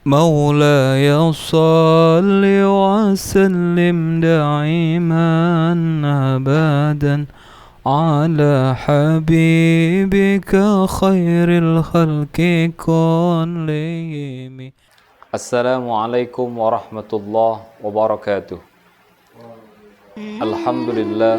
مولاي صل وسلم دائما أبدا على حبيبك خير الخلق كلهم. Assalamualaikum warahmatullahi wabarakatuh. Alhamdulillah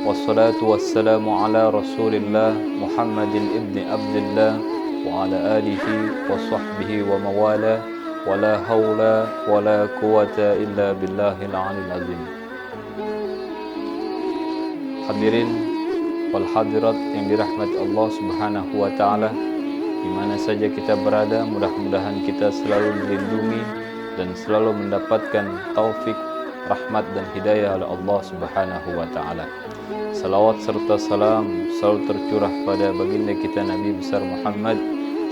wassalatu wassalamu ala Rasulillah Muhammadin ibni Abdullah wa ala alihi wa sahbihi wa mawala wa la hawla wa la quwata illa billahil aliyil azim. Hadirin wal hadirat yang dirahmati Allah Subhanahu wa taala, di mana saja kita berada, mudah-mudahan kita selalu dilindungi dan selalu mendapatkan taufik, rahmat dan hidayah oleh Allah Subhanahu wa taala. Salawat serta salam selalu tercurah pada baginda kita Nabi besar Muhammad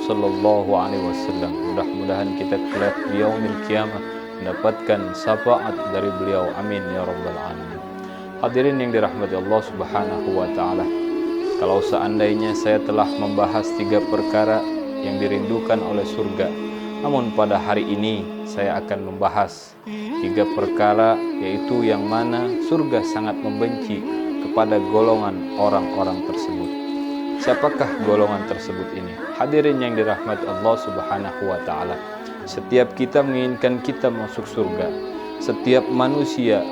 sallallahu alaihi wasallam. Mudah-mudahan kita kelak di yaumil qiyamah mendapatkan syafaat dari beliau. Amin ya rabbal alamin. Hadirin yang dirahmati Allah Subhanahu wa taala, kalau seandainya saya telah membahas 3 perkara yang dirindukan oleh surga, namun pada hari ini saya akan membahas 3 perkara, yaitu yang mana surga sangat membenci kepada golongan orang-orang tersebut. Siapakah golongan tersebut ini? Hadirin yang dirahmati Allah Subhanahu wa taala, setiap kita menginginkan kita masuk surga. Setiap manusia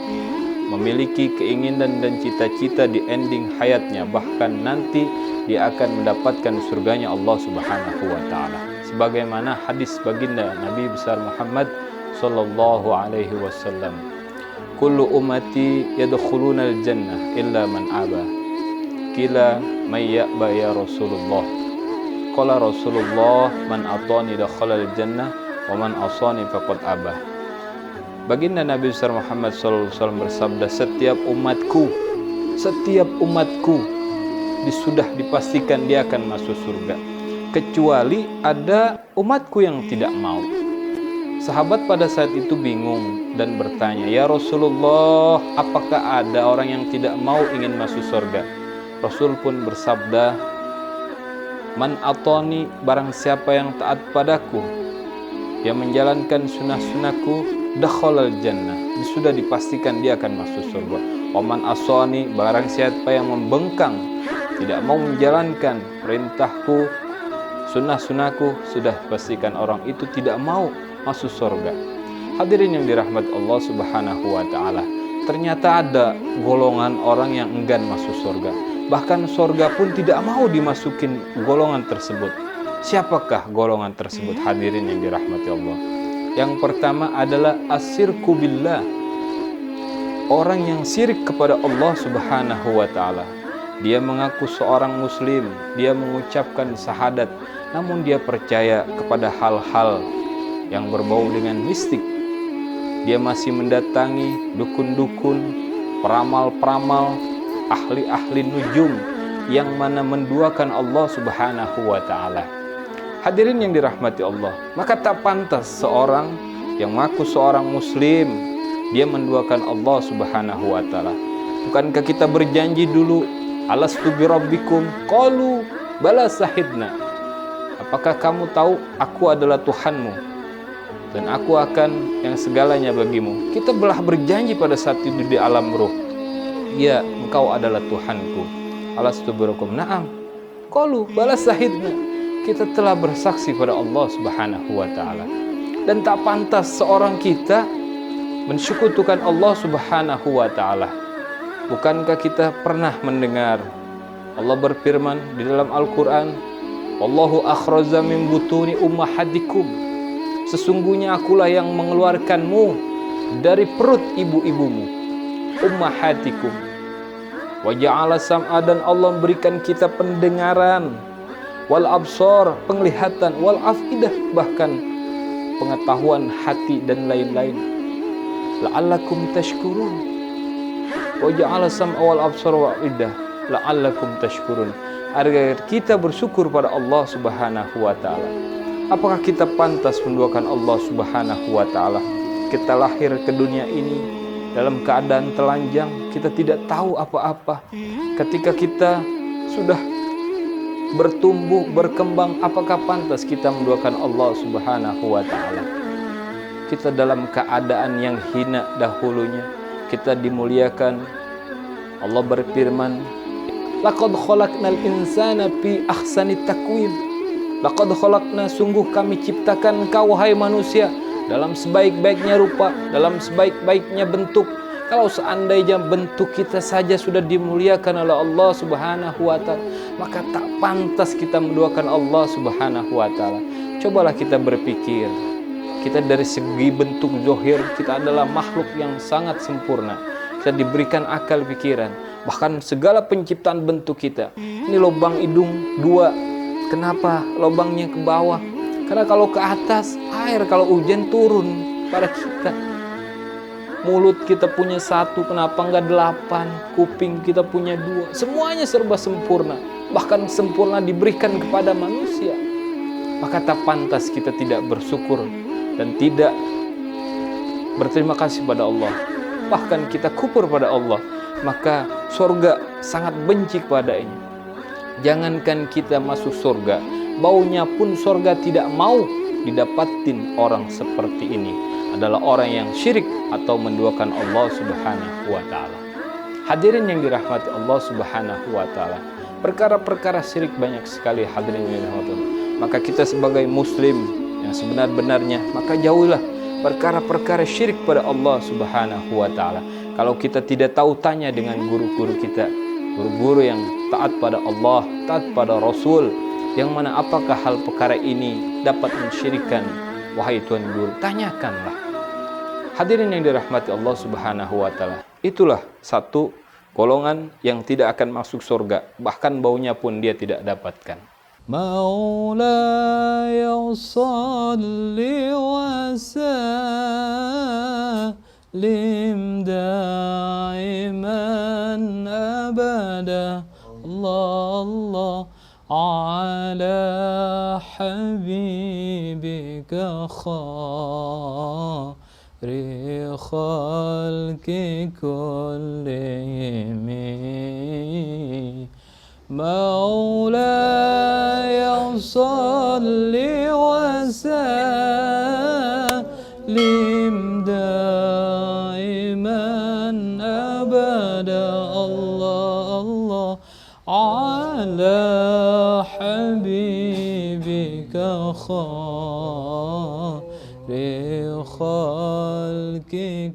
memiliki keinginan dan cita-cita di ending hayatnya, bahkan nanti dia akan mendapatkan surganya Allah Subhanahu wa taala. Sebagaimana hadis baginda Nabi besar Muhammad sallallahu alaihi wasallam, kullu ummati yadkhulunal jannah illa man aba. Qila may ya'ba ya Rasulullah? Qala Rasulullah, man atani dakhalal jannah wa man asani faqad aba. Baginda Nabi besar Muhammad SAW bersabda, setiap umatku sudah dipastikan dia akan masuk surga, kecuali ada umatku yang tidak mau. Sahabat pada saat itu bingung dan bertanya, ya Rasulullah, apakah ada orang yang tidak mau ingin masuk surga? Rasul pun bersabda, man atoni, barang siapa yang taat padaku, yang menjalankan sunnah-sunnahku, dakhalal jannah, sudah dipastikan dia akan masuk surga. Waman asani, barang siapa yang membengkang, tidak mau menjalankan perintahku, sunnah-sunnahku, sudah pastikan orang itu tidak mau masuk surga. Hadirin yang dirahmati Allah Subhanahu wa taala, ternyata ada golongan orang yang enggan masuk surga. Bahkan surga pun tidak mau dimasukin golongan tersebut. Siapakah golongan tersebut? Hadirin yang dirahmati Allah, yang pertama adalah asyirku billah, orang yang syirik kepada Allah Subhanahu wa taala. Dia mengaku seorang muslim, dia mengucapkan syahadat, namun dia percaya kepada hal-hal yang berbau dengan mistik. Dia masih mendatangi dukun-dukun, peramal-peramal, ahli-ahli nujum yang mana menduakan Allah Subhanahu wa taala. Hadirin yang dirahmati Allah, maka tak pantas seorang yang mengaku seorang muslim dia menduakan Allah Subhanahu wa taala. Bukankah kita berjanji dulu, alastu birabbikum? Qalu bala sahidna. Apakah kamu tahu aku adalah Tuhanmu dan aku akan yang segalanya bagimu? Kita belah berjanji pada saat itu di alam ruh, ya, engkau adalah Tuhanku. Alastu birabbikum? Na'am. Qalu bala sahidna. Kita telah bersaksi pada Allah Subhanahu wa taala. Dan tak pantas seorang kita mensekutukan Allah Subhanahu wa taala. Bukankah kita pernah mendengar Allah berfirman di dalam Al-Qur'an, wallahu akhraja min butuni ummahatikum, sesungguhnya akulah yang mengeluarkanmu dari perut ibu-ibumu, ummahatikum. Wa ja'ala sam'a, dan Allah memberikan kita pendengaran, wal absar, penglihatan, wal afidah, bahkan pengetahuan hati dan lain-lain. La'allakum tashkurun. Wa ja'ala sam'a wal absar wal afidah la'allakum tashkurun, agar kita bersyukur pada Allah Subhanahu wa taala. Apakah kita pantas menduakan Allah Subhanahu wa taala? Kita lahir ke dunia ini dalam keadaan telanjang, kita tidak tahu apa-apa. Ketika kita sudah bertumbuh, berkembang, apakah pantas kita menduakan Allah Subhanahu wa taala? kita dalam keadaan yang hina dahulunya, kita dimuliakan. Allah berfirman, laqad khalaqnal insana fi ahsani taqwim. Laqad khalaqna, sungguh kami ciptakan engkau wahai manusia dalam sebaik-baiknya rupa, dalam sebaik-baiknya bentuk. Kalau seandainya bentuk kita saja sudah dimuliakan oleh Allah Subhanahu wa taala, maka tak pantas kita menduakan Allah Subhanahu wa taala. Cobalah kita berpikir, kita dari segi bentuk zahir kita adalah makhluk yang sangat sempurna. Kita diberikan akal pikiran, bahkan segala penciptaan bentuk kita. Ini lubang hidung 2. Kenapa lubangnya ke bawah? Karena kalau ke atas, air kalau hujan turun pada kita. Mulut kita punya 1, kenapa enggak 8? Kuping kita punya 2. Semuanya serba sempurna, bahkan sempurna diberikan kepada manusia. Maka tak pantas kita tidak bersyukur dan tidak berterima kasih pada Allah. Bahkan kita kufur pada Allah, maka surga sangat benci kepadanya. Jangankan kita masuk surga, baunya pun surga tidak mau didapatin orang seperti ini. Adalah orang yang syirik atau menduakan Allah Subhanahu wa taala. Hadirin yang dirahmati Allah Subhanahu wa taala, perkara-perkara syirik banyak sekali hadirin yang dirahmati Allah. Maka kita sebagai muslim yang sebenar-benarnya, maka jauhilah perkara-perkara syirik pada Allah Subhanahu wa taala. Kalau kita tidak tahu, tanya dengan guru-guru kita, guru-guru yang taat pada Allah, taat pada Rasul, yang mana apakah hal perkara ini dapat mensyirikkan. Wahai Tuhan Guru, tanyakanlah. Hadirin yang dirahmati Allah Subhanahu wa taala, itulah satu golongan yang tidak akan masuk surga, bahkan baunya pun dia tidak dapatkan. Maulaya salli wa sallim daiman abada. Allah ala habibika khairi khalqi kullihim. Maulaya salli wa sallim daiman abada. Allah ala habibika khairi khalqi